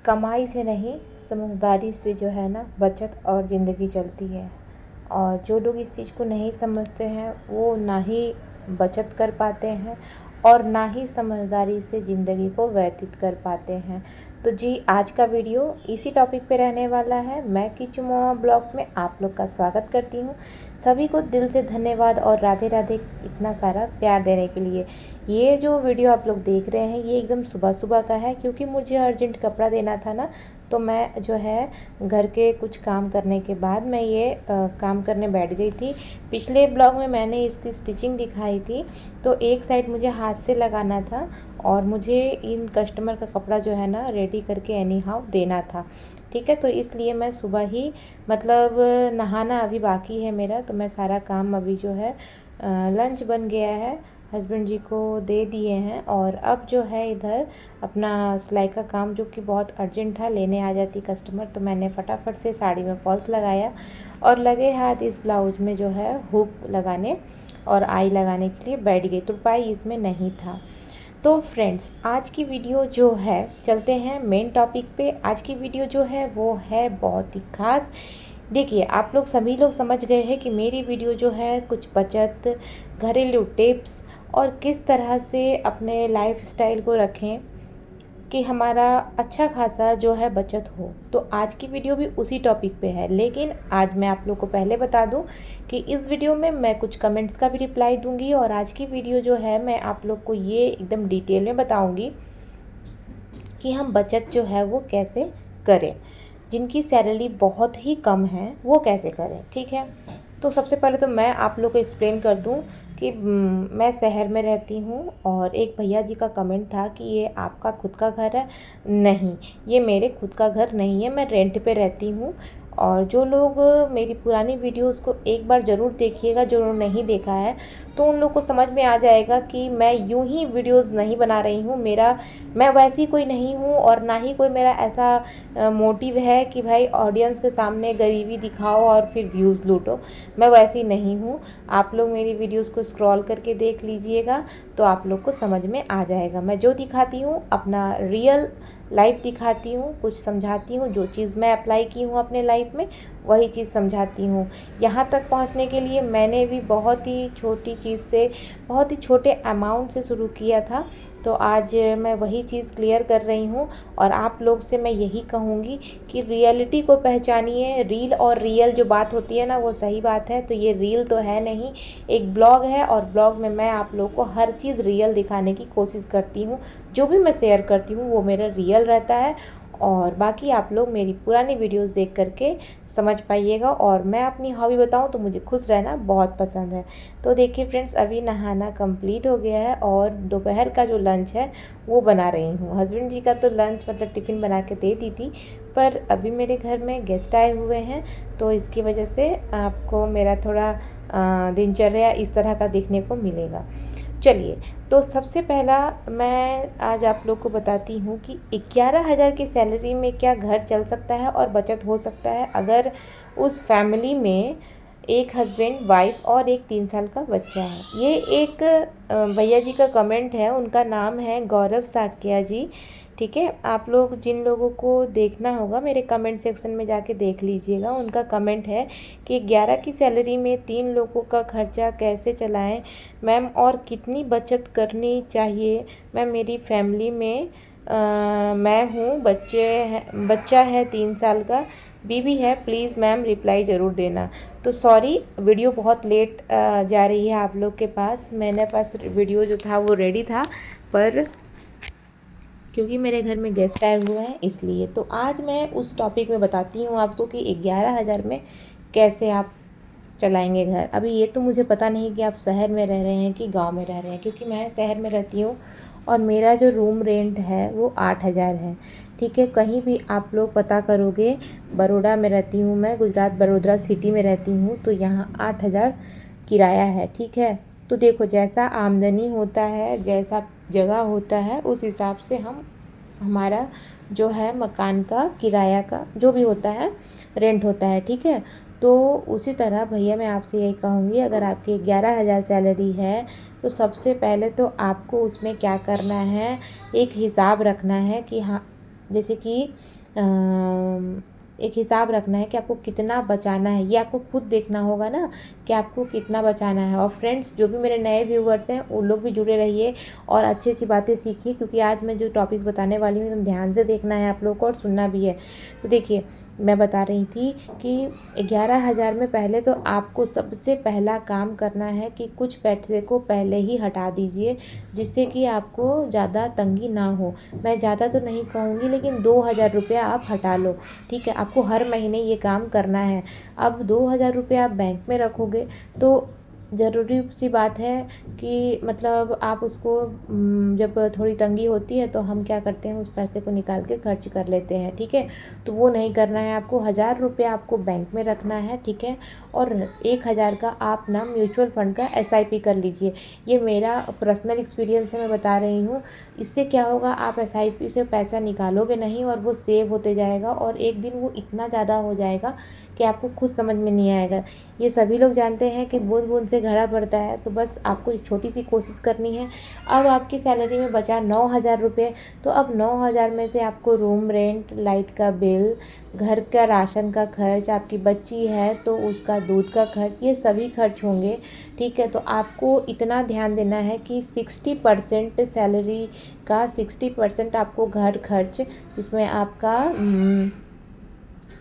कमाई से नहीं, समझदारी से जो है ना बचत और ज़िंदगी चलती है। और जो लोग इस चीज़ को नहीं समझते हैं वो ना ही बचत कर पाते हैं और ना ही समझदारी से ज़िंदगी को व्यतीत कर पाते हैं। तो जी, आज का वीडियो इसी टॉपिक पे रहने वाला है। मैं किचू मम्मा ब्लॉग्स में आप लोग का स्वागत करती हूँ। सभी को दिल से धन्यवाद और राधे राधे इतना सारा प्यार देने के लिए। ये जो वीडियो आप लोग देख रहे हैं ये एकदम सुबह सुबह का है, क्योंकि मुझे अर्जेंट कपड़ा देना था ना, तो मैं जो है घर के कुछ काम करने के बाद मैं ये काम करने बैठ गई थी। पिछले ब्लॉग में मैंने इसकी स्टिचिंग दिखाई थी, तो एक साइड मुझे हाथ से लगाना था और मुझे इन कस्टमर का कपड़ा जो है ना रेडी करके एनी हाउ देना था। ठीक है, तो इसलिए मैं सुबह ही मतलब नहाना अभी बाकी है मेरा, तो मैं सारा काम अभी जो है लंच बन गया है, हस्बैंड जी को दे दिए हैं। और अब जो है इधर अपना सिलाई का काम, जो कि बहुत अर्जेंट था, लेने आ जाती कस्टमर, तो मैंने फटाफट से साड़ी में फॉल्स लगाया और लगे हाथ इस ब्लाउज में जो है हुक लगाने और आई लगाने के लिए बैठ गई। तुरपाई इसमें नहीं था। तो फ्रेंड्स, आज की वीडियो जो है, चलते हैं मेन टॉपिक पे। आज की वीडियो जो है वो है बहुत ही खास। देखिए, आप लोग सभी लोग समझ गए हैं कि मेरी वीडियो जो है कुछ बचत, घरेलू टिप्स और किस तरह से अपने लाइफस्टाइल को रखें कि हमारा अच्छा खासा जो है बचत हो। तो आज की वीडियो भी उसी टॉपिक पे है, लेकिन आज मैं आप लोग को पहले बता दूं कि इस वीडियो में मैं कुछ कमेंट्स का भी रिप्लाई दूंगी और आज की वीडियो जो है मैं आप लोग को ये एकदम डिटेल में बताऊंगी कि हम बचत जो है वो कैसे करें। जिनकी सैलरी बहुत ही कम है वो कैसे करें, ठीक है। तो सबसे पहले तो मैं आप लोग को एक्सप्लेन कर दूं कि मैं शहर में रहती हूं और एक भैया जी का कमेंट था कि ये आपका खुद का घर है। नहीं, ये मेरे खुद का घर नहीं है, मैं रेंट पे रहती हूं। और जो लोग मेरी पुरानी वीडियोस को एक बार ज़रूर देखिएगा, जो नहीं देखा है, तो उन लोग को समझ में आ जाएगा कि मैं यूं ही वीडियोस नहीं बना रही हूँ। मैं वैसी कोई नहीं हूँ और ना ही कोई मेरा ऐसा मोटिव है कि भाई ऑडियंस के सामने गरीबी दिखाओ और फिर व्यूज़ लूटो। मैं वैसी नहीं हूँ। आप लोग मेरी वीडियोस को स्क्रॉल करके देख लीजिएगा तो आप लोग को समझ में आ जाएगा। मैं जो दिखाती हूँ अपना रियल लाइफ दिखाती हूँ, कुछ समझाती हूँ, जो चीज़ मैं अप्लाई की हूँ अपने लाइफ में वही चीज़ समझाती हूँ। यहाँ तक पहुँचने के लिए मैंने भी बहुत ही छोटी चीज़ से, बहुत ही छोटे अमाउंट से शुरू किया था, तो आज मैं वही चीज़ क्लियर कर रही हूँ। और आप लोग से मैं यही कहूँगी कि रियलिटी को पहचानिए। रील और रियल जो बात होती है ना, वो सही बात है। तो ये रील तो है नहीं, एक ब्लॉग है और ब्लॉग में मैं आप लोग को हर चीज़ रियल दिखाने की कोशिश करती हूँ। जो भी मैं शेयर करती हूँ वो मेरा रियल रहता है और बाकी आप लोग मेरी पुरानी वीडियोस देख करके समझ पाइएगा। और मैं अपनी हॉबी बताऊं तो मुझे खुश रहना बहुत पसंद है। तो देखिए फ्रेंड्स, अभी नहाना कंप्लीट हो गया है और दोपहर का जो लंच है वो बना रही हूँ। हस्बैंड जी का तो लंच मतलब टिफ़िन बना के दे दी थी, पर अभी मेरे घर में गेस्ट आए हुए हैं, तो इसकी वजह से आपको मेरा थोड़ा दिनचर्या इस तरह का देखने को मिलेगा। चलिए, तो सबसे पहला मैं आज आप लोग को बताती हूँ कि 11,000 की सैलरी में क्या घर चल सकता है और बचत हो सकता है अगर उस फैमिली में एक हस्बैंड, वाइफ और एक 3 साल का बच्चा है। ये एक भैया जी का कमेंट है, उनका नाम है गौरव साकिया जी। ठीक है, आप लोग जिन लोगों को देखना होगा मेरे कमेंट सेक्शन में जाके देख लीजिएगा। उनका कमेंट है कि 11 की सैलरी में 3 लोगों का खर्चा कैसे चलाएं मैम और कितनी बचत करनी चाहिए मैम। मेरी फैमिली में मैं हूँ, बच्चा है 3 साल का, बीवी है, प्लीज़ मैम रिप्लाई ज़रूर देना। तो सॉरी, वीडियो बहुत लेट जा रही है आप लोग के पास। मैंने पास वीडियो जो था वो रेडी था, पर क्योंकि मेरे घर में गेस्ट आए हुए हैं इसलिए। तो आज मैं उस टॉपिक में बताती हूँ आपको कि 11,000 में कैसे आप चलाएंगे घर। अभी ये तो मुझे पता नहीं कि आप शहर में रह रहे हैं कि गांव में रह रहे हैं, क्योंकि मैं शहर में रहती हूँ और मेरा जो रूम रेंट है वो 8,000 है। ठीक है, कहीं भी आप लोग पता करोगे, बड़ौदा में रहती हूँ मैं, गुजरात बड़ौदा सिटी में रहती हूँ, तो यहाँ 8,000 किराया है। ठीक है, तो देखो जैसा आमदनी होता है, जैसा जगह होता है, उस हिसाब से हमारा जो है मकान का किराया का जो भी होता है रेंट होता है। ठीक है, तो उसी तरह भैया मैं आपसे यही कहूँगी, अगर आपकी 11,000 सैलरी है तो सबसे पहले तो आपको उसमें क्या करना है, एक हिसाब रखना है कि हाँ जैसे कि एक हिसाब रखना है कि आपको कितना बचाना है, ये आपको खुद देखना होगा ना कि आपको कितना बचाना है। और फ्रेंड्स, जो भी मेरे नए व्यूवर्स हैं उन लोग भी जुड़े रहिए और अच्छी अच्छी बातें सीखिए, क्योंकि आज मैं जो टॉपिक्स बताने वाली हूँ एकदम ध्यान से देखना है आप लोगों को और सुनना भी है। तो देखिए, मैं बता रही थी कि 11,000 में पहले तो आपको सबसे पहला काम करना है कि कुछ पैसे को पहले ही हटा दीजिए, जिससे कि आपको ज़्यादा तंगी ना हो। मैं ज़्यादा तो नहीं कहूँगी, लेकिन 2,000 रुपया आप हटा लो, ठीक है। आपको हर महीने ये काम करना है। अब 2,000 रुपये आप बैंक में रखोगे तो ज़रूरी सी बात है कि मतलब आप उसको जब थोड़ी तंगी होती है तो हम क्या करते हैं, उस पैसे को निकाल के खर्च कर लेते हैं, ठीक है। तो वो नहीं करना है आपको। 1,000 रुपये आपको बैंक में रखना है, ठीक है। और 1,000 का आप ना म्यूचुअल फंड का SIP कर लीजिए। ये मेरा पर्सनल एक्सपीरियंस है, मैं बता रही हूँ। इससे क्या होगा, आप SIP से पैसा निकालोगे नहीं और वो सेव होते जाएगा और एक दिन वो इतना ज़्यादा हो जाएगा कि आपको खुद समझ में नहीं आएगा। ये सभी लोग जानते हैं कि बूंद बूंद से घड़ा भरता है, तो बस आपको एक छोटी सी कोशिश करनी है। अब आपकी सैलरी में बचा 9,000 रुपये, तो अब 9,000 में से आपको रूम रेंट, लाइट का बिल, घर का राशन का खर्च, आपकी बच्ची है तो उसका दूध का खर्च, ये सभी खर्च होंगे, ठीक है। तो आपको इतना ध्यान देना है कि 60% सैलरी का 60% आपको घर खर्च, जिसमें आपका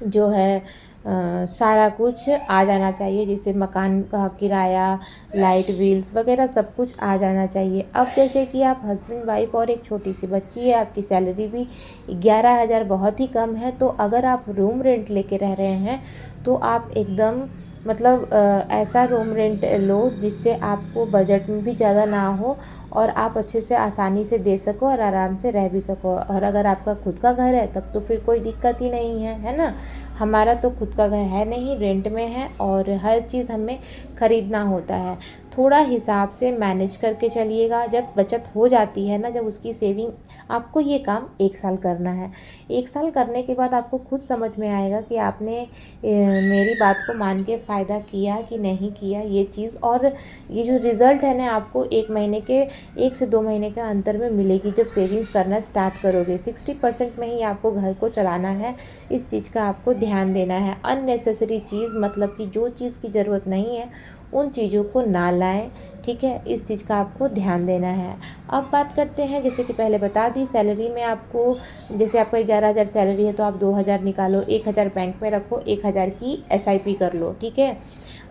जो है सारा कुछ आ जाना चाहिए, जैसे मकान का किराया, लाइट बिल्स वगैरह सब कुछ आ जाना चाहिए। अब जैसे कि आप हस्बैंड वाइफ और एक छोटी सी बच्ची है, आपकी सैलरी भी 11,000 बहुत ही कम है, तो अगर आप रूम रेंट लेके रह रहे हैं तो आप एकदम मतलब ऐसा रूम रेंट लो जिससे आपको बजट में भी ज़्यादा ना हो और आप अच्छे से आसानी से दे सको और आराम से रह भी सको। और अगर आपका खुद का घर है तब तो फिर कोई दिक्कत ही नहीं है ना। हमारा तो खुद का घर है नहीं, रेंट में है और हर चीज़ हमें ख़रीदना होता है। थोड़ा हिसाब से मैनेज करके चलिएगा। जब बचत हो जाती है ना, जब उसकी सेविंग, आपको ये काम 1 साल करना है। 1 साल करने के बाद आपको खुद समझ में आएगा कि आपने मेरी बात को मान के फ़ायदा किया कि नहीं किया ये चीज़। और ये जो रिज़ल्ट है ना, आपको 1 से 2 महीने के अंतर में मिलेगी जब सेविंग्स करना स्टार्ट करोगे। 60% में ही आपको घर को चलाना है, इस चीज़ का आपको ध्यान देना है। अननेसेसरी चीज़, मतलब कि जो चीज़ की ज़रूरत नहीं है उन चीज़ों को ना लाएं, ठीक है। इस चीज़ का आपको ध्यान देना है। अब बात करते हैं, जैसे कि पहले बता दी, सैलरी में आपको, जैसे आपका 11,000 सैलरी है तो आप 2,000 निकालो, 1,000 बैंक में रखो, 1,000 की SIP कर लो, ठीक है।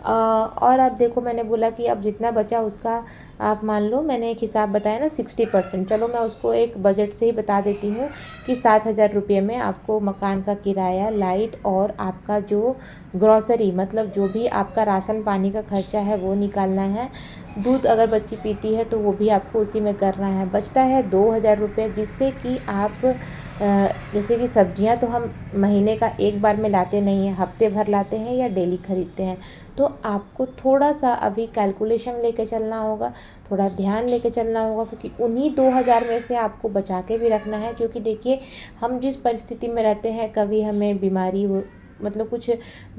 और अब देखो, मैंने बोला कि अब जितना बचा उसका आप मान लो, मैंने एक हिसाब बताया ना 60%, चलो मैं उसको एक बजट से ही बता देती हूँ कि 7,000 रुपये में आपको मकान का किराया, लाइट और आपका जो ग्रॉसरी, मतलब जो भी आपका राशन पानी का खर्चा है वो निकालना है। दूध अगर बच्ची पीती है तो वो भी आपको उसी में करना है। बचता है 2,000 रुपये, जिससे कि आप जैसे कि सब्जियां तो हम महीने का एक बार में लाते नहीं हैं, हफ्ते भर लाते हैं या डेली खरीदते हैं। तो आपको थोड़ा सा अभी कैलकुलेशन लेके चलना होगा, थोड़ा ध्यान लेके चलना होगा, क्योंकि उन्हीं 2,000 में से आपको बचा के भी रखना है। क्योंकि देखिए, हम जिस परिस्थिति में रहते हैं, कभी हमें बीमारी हो, मतलब कुछ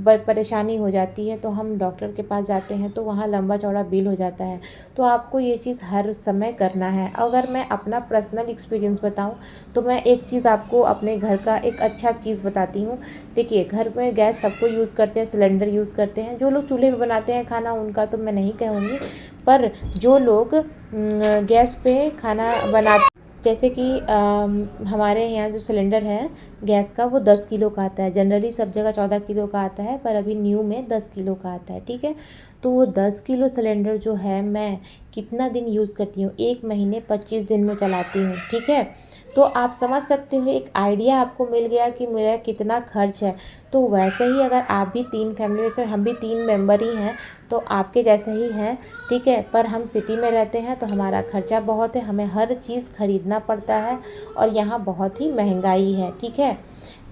परेशानी हो जाती है तो हम डॉक्टर के पास जाते हैं तो वहाँ लंबा चौड़ा बिल हो जाता है। तो आपको ये चीज़ हर समय करना है। अगर मैं अपना पर्सनल एक्सपीरियंस बताऊँ तो मैं एक चीज़ आपको अपने घर का एक अच्छा चीज़ बताती हूँ। देखिए, घर में गैस सबको यूज़ करते हैं, सिलेंडर यूज़ करते हैं। जो लोग चूल्हे पे बनाते हैं खाना, उनका तो मैं नहीं कहूँगी, पर जो लोग गैस पे खाना बनाते, जैसे कि हमारे यहाँ जो सिलेंडर है गैस का, वो 10 किलो का आता है। जनरली सब जगह 14 किलो का आता है, पर अभी न्यू में 10 किलो का आता है, ठीक है। तो वो 10 किलो सिलेंडर जो है, मैं कितना दिन यूज़ करती हूँ, 1 महीने 25 दिन में चलाती हूँ, ठीक है। तो आप समझ सकते हो, एक आइडिया आपको मिल गया कि मेरा कितना खर्च है। तो वैसे ही अगर आप भी 3 फैमिली में से, हम भी 3 मेंबर ही हैं, तो आपके जैसे ही हैं, ठीक है। पर हम सिटी में रहते हैं तो हमारा खर्चा बहुत है, हमें हर चीज़ खरीदना पड़ता है और यहाँ बहुत ही महंगाई है, ठीक है।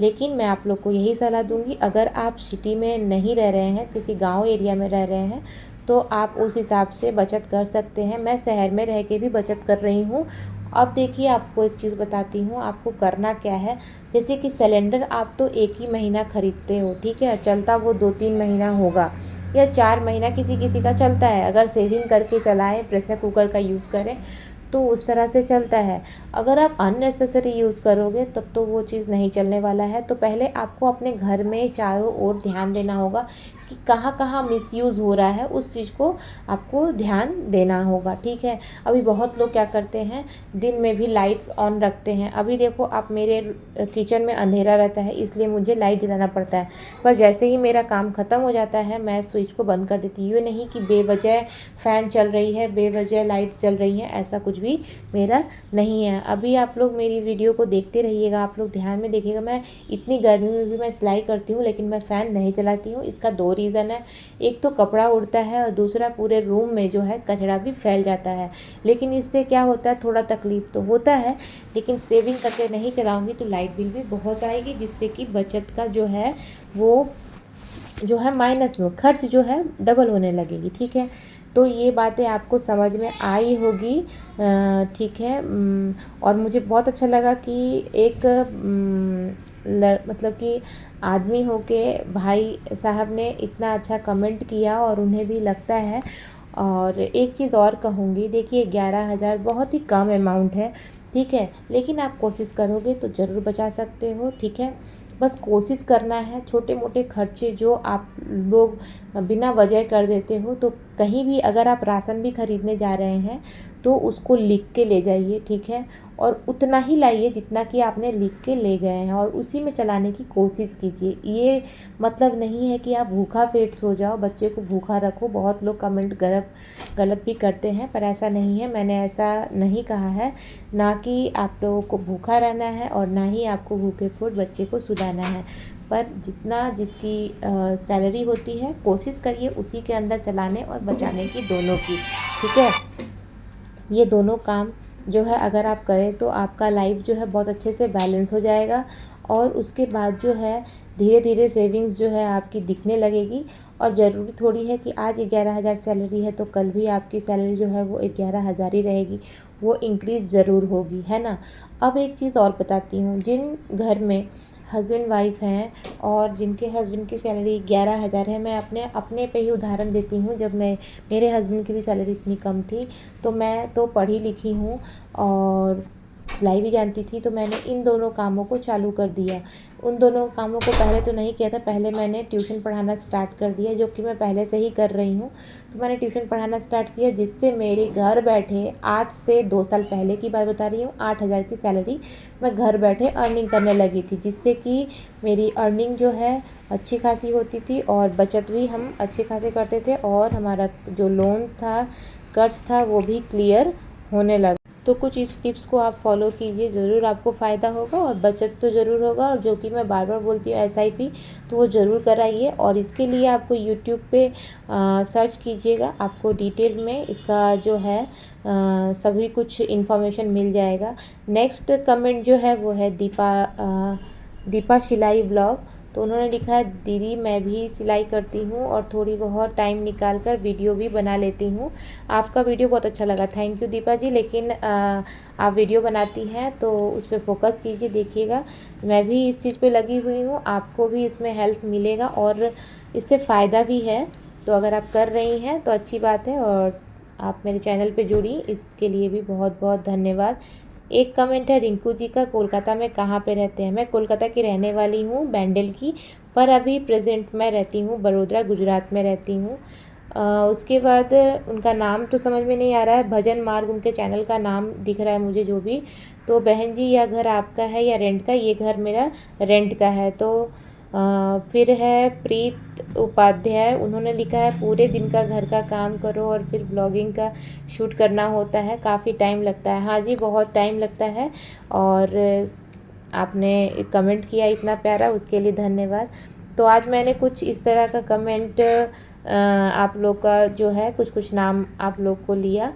लेकिन मैं आप लोग को यही सलाह दूंगी, अगर आप सिटी में नहीं रह रहे हैं, किसी गांव एरिया में रह रहे हैं, तो आप उस हिसाब से बचत कर सकते हैं। मैं शहर में रह के भी बचत कर रही हूँ। अब देखिए, आपको एक चीज़ बताती हूँ, आपको करना क्या है। जैसे कि सिलेंडर आप तो एक ही महीना खरीदते हो, ठीक है, चलता वो 2-3 महीना होगा या 4 महीना किसी किसी का चलता है। अगर सेविंग करके चलाएं, प्रेशर कुकर का यूज़ करें तो उस तरह से चलता है। अगर आप अननेसेसरी यूज़ करोगे तब तो वो चीज़ नहीं चलने वाला है। तो पहले आपको अपने घर में चारों ओर ध्यान देना होगा कि कहाँ कहाँ मिसयूज़ हो रहा है, उस चीज़ को आपको ध्यान देना होगा, ठीक है। अभी बहुत लोग क्या करते हैं, दिन में भी लाइट्स ऑन रखते हैं। अभी देखो आप, मेरे किचन में अंधेरा रहता है इसलिए मुझे लाइट जलाना पड़ता है, पर जैसे ही मेरा काम ख़त्म हो जाता है मैं स्विच को बंद कर देती हूँ। ये नहीं कि बेवजह फ़ैन चल रही है, बेवजह लाइट चल रही है, ऐसा कुछ भी मेरा नहीं है। अभी आप लोग मेरी वीडियो को देखते रहिएगा, आप लोग ध्यान में देखिएगा, मैं इतनी गर्मी में भी मैं सिलाई करती हूँ लेकिन मैं फ़ैन नहीं चलाती हूँ। इसका 2 रीज़न है, एक तो कपड़ा उड़ता है और दूसरा पूरे रूम में जो है कचरा भी फैल जाता है। लेकिन इससे क्या होता है, थोड़ा तकलीफ़ तो होता है, लेकिन सेविंग करके नहीं चलाऊँगी तो लाइट बिल भी बहुत आएगी, जिससे कि बचत का जो है वो जो है माइनस में, खर्च जो है डबल होने लगेगी, ठीक है। तो ये बातें आपको समझ में आई होगी, ठीक है। और मुझे बहुत अच्छा लगा कि एक मतलब कि आदमी होके भाई साहब ने इतना अच्छा कमेंट किया और उन्हें भी लगता है। और एक चीज़ और कहूँगी, देखिए 11,000 बहुत ही कम अमाउंट है, ठीक है, लेकिन आप कोशिश करोगे तो ज़रूर बचा सकते हो, ठीक है। बस कोशिश करना है। छोटे मोटे खर्चे जो आप लोग बिना वजह कर देते हो, तो कहीं भी अगर आप राशन भी खरीदने जा रहे हैं तो उसको लिख के ले जाइए, ठीक है, और उतना ही लाइए जितना कि आपने लिख के ले गए हैं और उसी में चलाने की कोशिश कीजिए। ये मतलब नहीं है कि आप भूखा पेट सो जाओ, बच्चे को भूखा रखो। बहुत लोग कमेंट गलत भी करते हैं, पर ऐसा नहीं है, मैंने ऐसा नहीं कहा है। ना कि आप लोगों को भूखा रहना है और ना ही आपको भूखे पेट बच्चे को सुलाना है, पर जितना जिसकी सैलरी होती है कोशिश करिए उसी के अंदर चलाने और बचाने की, दोनों की, ठीक है। ये दोनों काम जो है अगर आप करें तो आपका लाइफ जो है बहुत अच्छे से बैलेंस हो जाएगा। और उसके बाद जो है धीरे धीरे सेविंग्स जो है आपकी दिखने लगेगी। और ज़रूरी थोड़ी है कि आज 11,000 सैलरी है तो कल भी आपकी सैलरी जो है वो 11,000 ही रहेगी, वो इंक्रीज़ ज़रूर होगी, है ना। अब एक चीज़ और बताती हूँ, जिन घर में हस्बैंड वाइफ हैं और जिनके हस्बैंड की सैलरी 11,000 है, मैं अपने अपने पे ही उदाहरण देती हूँ। जब मेरे हस्बैंड की भी सैलरी इतनी कम थी, तो मैं तो पढ़ी लिखी हूँ और सिलाई भी जानती थी, तो मैंने इन दोनों कामों को चालू कर दिया। उन दोनों कामों को पहले तो नहीं किया था, पहले मैंने ट्यूशन पढ़ाना स्टार्ट कर दिया, जो कि मैं पहले से ही कर रही हूँ। तो मैंने ट्यूशन पढ़ाना स्टार्ट किया, जिससे मेरे घर बैठे, आज से 2 साल पहले की बात बता रही हूँ, 8,000 की सैलरी मैं घर बैठे अर्निंग करने लगी थी, जिससे कि मेरी अर्निंग जो है अच्छी खासी होती थी और बचत भी हम अच्छे खासे करते थे और हमारा जो लोन्स था, कर्ज था, वो भी क्लियर होने लगा। तो कुछ इस टिप्स को आप फॉलो कीजिए, ज़रूर आपको फ़ायदा होगा और बचत तो ज़रूर होगा। और जो कि मैं बार बार बोलती हूँ SIP, तो वो ज़रूर कराइए। और इसके लिए आपको यूट्यूब पे सर्च कीजिएगा, आपको डिटेल में इसका जो है सभी कुछ इन्फॉर्मेशन मिल जाएगा। नेक्स्ट कमेंट जो है वो है दीपा सिलाई ब्लॉग। तो उन्होंने लिखा है, दीदी मैं भी सिलाई करती हूँ और थोड़ी बहुत टाइम निकाल कर वीडियो भी बना लेती हूँ। आपका वीडियो बहुत अच्छा लगा, थैंक यू दीपा जी। लेकिन आप वीडियो बनाती हैं तो उस पर फोकस कीजिए, देखिएगा। मैं भी इस चीज़ पे लगी हुई हूँ, आपको भी इसमें हेल्प मिलेगा और इससे फ़ायदा भी है। तो अगर आप कर रही हैं तो अच्छी बात है और आप मेरे चैनल पे जुड़ी, इसके लिए भी बहुत बहुत धन्यवाद। एक कमेंट है रिंकू जी का, कोलकाता में कहाँ पे रहते हैं। मैं कोलकाता की रहने वाली हूँ, बैंडल की, पर अभी प्रेजेंट मैं रहती हूँ बड़ोदरा, गुजरात में रहती हूँ। उसके बाद उनका नाम तो समझ में नहीं आ रहा है, भजन मार्ग उनके चैनल का नाम दिख रहा है मुझे जो भी। तो बहन जी, यह घर आपका है या रेंट का? ये घर मेरा रेंट का है। तो फिर है प्रीत उपाध्याय, उन्होंने लिखा है, पूरे दिन का घर का काम करो और फिर ब्लॉगिंग का शूट करना होता है, काफ़ी टाइम लगता है। हाँ जी, बहुत टाइम लगता है। और आपने कमेंट किया इतना प्यारा, उसके लिए धन्यवाद। तो आज मैंने कुछ इस तरह का कमेंट आप लोग का जो है कुछ कुछ नाम आप लोग को लिया,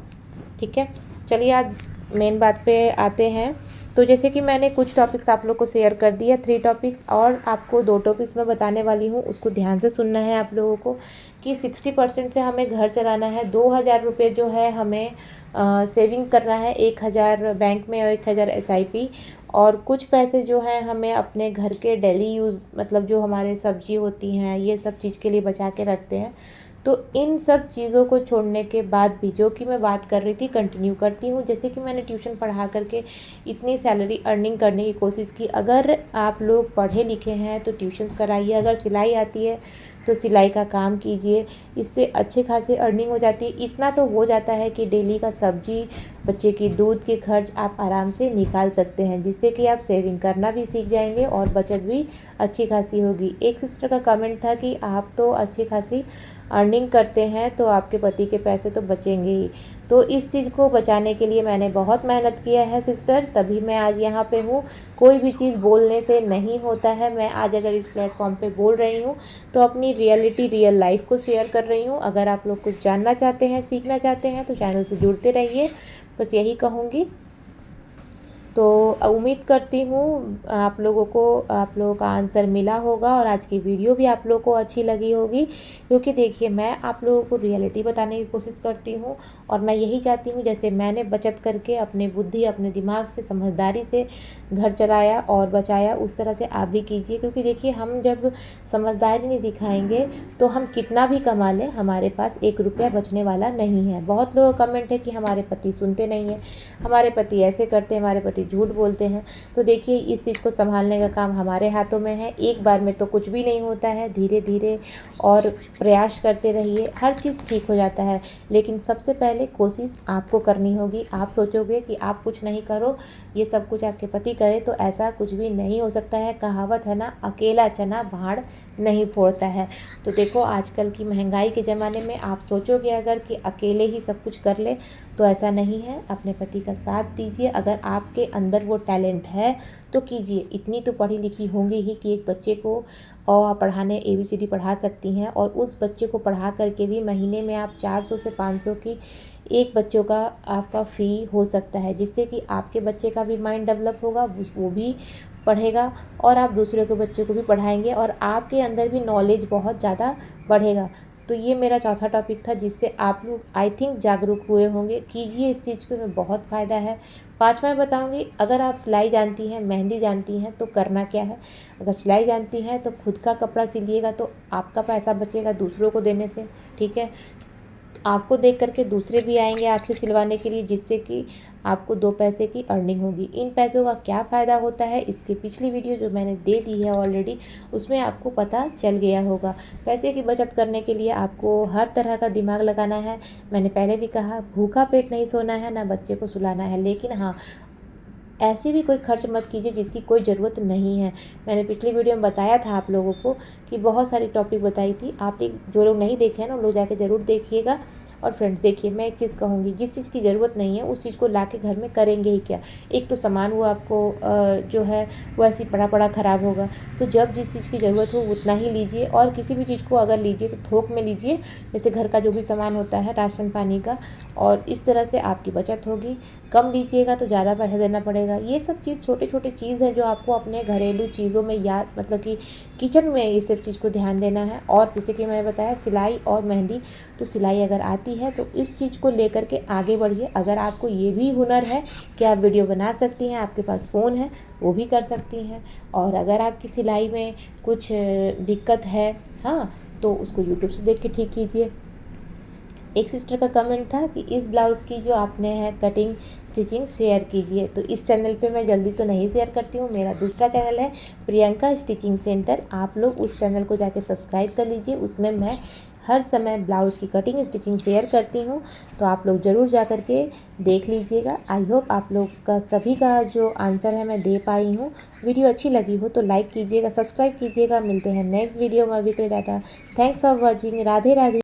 ठीक है। चलिए आज मेन बात पे आते हैं। तो जैसे कि मैंने कुछ टॉपिक्स आप लोग को शेयर कर दिया, 3 टॉपिक्स, और आपको 2 टॉपिक्स मैं बताने वाली हूँ, उसको ध्यान से सुनना है आप लोगों को। कि 60% से हमें घर चलाना है, 2,000 रुपये जो है हमें सेविंग करना है, 1,000 बैंक में और 1,000 SIP, और कुछ पैसे जो है हमें अपने घर के डेली यूज़, मतलब जो हमारे सब्जी होती हैं, ये सब चीज़ के लिए बचा के रखते हैं। तो इन सब चीज़ों को छोड़ने के बाद भी जो कि मैं बात कर रही थी कंटिन्यू करती हूँ। जैसे कि मैंने ट्यूशन पढ़ा करके इतनी सैलरी अर्निंग करने की कोशिश की। अगर आप लोग पढ़े लिखे हैं तो ट्यूशन्स कराइए, अगर सिलाई आती है तो सिलाई का काम कीजिए, इससे अच्छे खासे अर्निंग हो जाती है। इतना तो हो जाता है कि डेली का सब्जी, बच्चे की दूध के खर्च आप आराम से निकाल सकते हैं, जिससे कि आप सेविंग करना भी सीख जाएंगे और बचत भी अच्छी खासी होगी। एक सिस्टर का कमेंट था कि आप तो अच्छी खासी अर्निंग करते हैं तो आपके पति के पैसे तो बचेंगे ही। तो इस चीज़ को बचाने के लिए मैंने बहुत मेहनत किया है सिस्टर, तभी मैं आज यहाँ पे हूँ। कोई भी चीज़ बोलने से नहीं होता है। मैं आज अगर इस प्लेटफॉर्म पे बोल रही हूँ तो अपनी रियलिटी, रियल लाइफ को शेयर कर रही हूँ। अगर आप लोग कुछ जानना चाहते हैं, सीखना चाहते हैं तो चैनल से जुड़ते रहिए, बस यही कहूँगी। तो उम्मीद करती हूँ आप लोगों का आंसर मिला होगा और आज की वीडियो भी आप लोगों को अच्छी लगी होगी, क्योंकि देखिए मैं आप लोगों को रियलिटी बताने की कोशिश करती हूँ और मैं यही चाहती हूँ जैसे मैंने बचत करके अपने बुद्धि, अपने दिमाग से, समझदारी से घर चलाया और बचाया, उस तरह से आप भी कीजिए। क्योंकि देखिए हम जब समझदारी नहीं दिखाएंगे तो हम कितना भी कमा लें, हमारे पास 1 रुपया बचने वाला नहीं है। बहुत लोगों का कमेंट है कि हमारे पति सुनते नहीं हैं, हमारे पति ऐसे करते हैं, हमारे पति झूठ बोलते हैं। तो देखिए इस चीज़ को संभालने का काम हमारे हाथों में है। एक बार में तो कुछ भी नहीं होता है, धीरे धीरे और प्रयास करते रहिए, हर चीज़ ठीक हो जाता है। लेकिन सबसे पहले कोशिश आपको करनी होगी। आप सोचोगे कि आप कुछ नहीं करो, ये सब कुछ आपके पति करे, तो ऐसा कुछ भी नहीं हो सकता है। कहावत है ना, अकेला चना भाड़ नहीं फोड़ता है। तो देखो आजकल की महंगाई के ज़माने में आप सोचोगे अगर कि अकेले ही सब कुछ कर ले, तो ऐसा नहीं है। अपने पति का साथ दीजिए। अगर आपके अंदर वो टैलेंट है तो कीजिए। इतनी तो पढ़ी लिखी होंगी ही कि एक बच्चे को पढ़ाने ABCD पढ़ा सकती हैं, और उस बच्चे को पढ़ा करके भी महीने में आप 400 से 500 की एक बच्चों का आपका फ़ी हो सकता है, जिससे कि आपके बच्चे का भी माइंड डेवलप होगा, वो भी पढ़ेगा और आप दूसरे के बच्चे को भी पढ़ाएंगे और आपके अंदर भी नॉलेज बहुत ज़्यादा बढ़ेगा। तो ये मेरा चौथा टॉपिक था, जिससे आप लोग आई थिंक जागरूक हुए होंगे। कीजिए इस चीज़ पे, में बहुत फ़ायदा है। पाँचवा मैं बताऊँगी, अगर आप सिलाई जानती हैं, मेहंदी जानती हैं तो करना क्या है। अगर सिलाई जानती हैं तो खुद का कपड़ा सिलिएगा तो आपका पैसा बचेगा दूसरों को देने से, ठीक है। आपको देख करके दूसरे भी आएंगे आपसे सिलवाने के लिए, जिससे कि आपको 2 पैसे की अर्निंग होगी। इन पैसों का क्या फ़ायदा होता है, इसकी पिछली वीडियो जो मैंने दे दी है ऑलरेडी, उसमें आपको पता चल गया होगा। पैसे की बचत करने के लिए आपको हर तरह का दिमाग लगाना है। मैंने पहले भी कहा, भूखा पेट नहीं सोना है, ना बच्चे को सुलाना है। लेकिन हाँ, ऐसे भी कोई खर्च मत कीजिए जिसकी कोई ज़रूरत नहीं है। मैंने पिछली वीडियो में बताया था आप लोगों को कि बहुत सारी टॉपिक बताई थी। आप एक जो लोग नहीं देखे हैं ना, उन लोग जाके ज़रूर देखिएगा। और फ्रेंड्स देखिए, मैं एक चीज़ कहूँगी, जिस चीज़ की ज़रूरत नहीं है उस चीज़ को ला के घर में करेंगे ही क्या। एक तो सामान वो आपको जो है वो ऐसे ही पड़ा पड़ा ख़राब होगा। तो जब जिस चीज़ की ज़रूरत हो उतना ही लीजिए, और किसी भी चीज़ को अगर लीजिए तो थोक में लीजिए, जैसे घर का जो भी सामान होता है, राशन पानी का, और इस तरह से आपकी बचत होगी। कम लीजिएगा तो ज़्यादा पैसा देना पड़ेगा। ये सब चीज़ छोटे छोटे चीज़ है जो आपको अपने घरेलू चीज़ों में याद, मतलब कि किचन में ये सब चीज़ को ध्यान देना है। और जैसे कि मैंने बताया सिलाई और मेहंदी, तो सिलाई अगर आती है तो इस चीज़ को लेकर के आगे बढ़िए। अगर आपको ये भी हुनर है कि आप वीडियो बना सकती हैं, आपके पास फ़ोन है, वो भी कर सकती हैं। और अगर आपकी सिलाई में कुछ दिक्कत है, हाँ, तो उसको यूट्यूब से देख के ठीक कीजिए। एक सिस्टर का कमेंट था कि इस ब्लाउज़ की जो आपने है कटिंग स्टिचिंग शेयर कीजिए। तो इस चैनल पे मैं जल्दी तो नहीं शेयर करती हूँ। मेरा दूसरा चैनल है प्रियंका स्टिचिंग सेंटर, आप लोग उस चैनल को जाके सब्सक्राइब कर लीजिए। उसमें मैं हर समय ब्लाउज़ की कटिंग स्टिचिंग शेयर करती हूँ, तो आप लोग ज़रूर जा कर के देख लीजिएगा। आई होप आप लोग का सभी का जो आंसर है मैं दे पाई हूँ। वीडियो अच्छी लगी हो तो लाइक कीजिएगा, सब्सक्राइब कीजिएगा। मिलते हैं नेक्स्ट वीडियो में। अभी के लिए Tata, thanks for watching, Radhe Radhe.